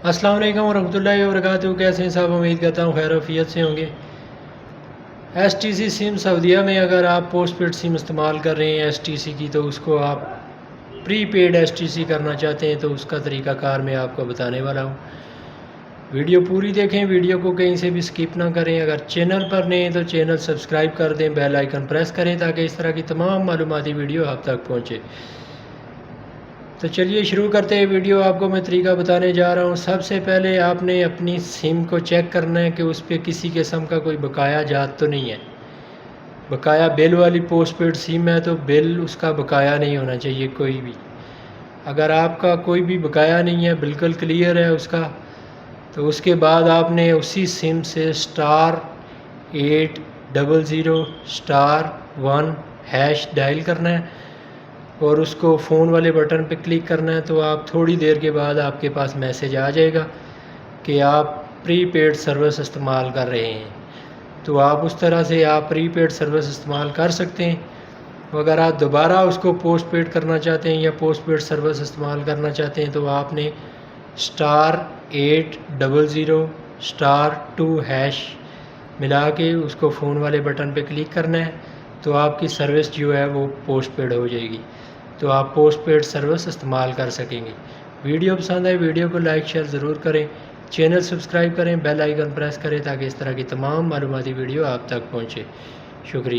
अस्सलाम वालेकुम वरहमतुल्लाहि वबरकातुहू। कैसे हैं साहब? उम्मीद करता हूँ खैर आफियत से होंगे। STC सिम सऊदीया में अगर आप पोस्ट पेड सिम इस्तेमाल कर रहे हैं STC की, तो उसको आप प्री पेड STC करना चाहते हैं तो उसका तरीक़ाकार मैं आपको बताने वाला हूँ। वीडियो पूरी देखें, वीडियो को कहीं से भी स्किप ना करें। अगर चैनल पर नए हैं तो चैनल सब्सक्राइब कर दें, बेल आइकन प्रेस करें ताकि इस तरह की तमाम मालूमाती वीडियो आप तक पहुँचे। तो चलिए शुरू करते हैं वीडियो। आपको मैं तरीका बताने जा रहा हूँ। सबसे पहले आपने अपनी सिम को चेक करना है कि उस पर किसी किस्म का कोई बकाया जात तो नहीं है। बकाया बिल वाली पोस्ट पेड सिम है तो बिल उसका बकाया नहीं होना चाहिए कोई भी। अगर आपका कोई भी बकाया नहीं है, बिल्कुल क्लियर है उसका, तो उसके बाद आपने उसी सिम से *800*1# डायल करना है और उसको फ़ोन वाले बटन पे क्लिक करना है। तो आप थोड़ी देर के बाद आपके पास मैसेज आ जाएगा कि आप प्री पेड सर्विस इस्तेमाल कर रहे हैं। तो आप उस तरह से आप प्री पेड सर्विस इस्तेमाल कर सकते हैं। अगर आप दोबारा उसको पोस्ट पेड करना चाहते हैं या पोस्ट पेड सर्विस इस्तेमाल करना चाहते हैं तो आपने *800*2# मिला के उसको फ़ोन वाले बटन पे क्लिक करना है। तो आपकी सर्विस जो है वो पोस्ट पेड हो जाएगी, तो आप पोस्ट पेड सर्विस इस्तेमाल कर सकेंगे। वीडियो पसंद आए वीडियो को लाइक शेयर ज़रूर करें, चैनल सब्सक्राइब करें, बेल आइकन प्रेस करें ताकि इस तरह की तमाम मालूमाती वीडियो आप तक पहुँचे। शुक्रिया।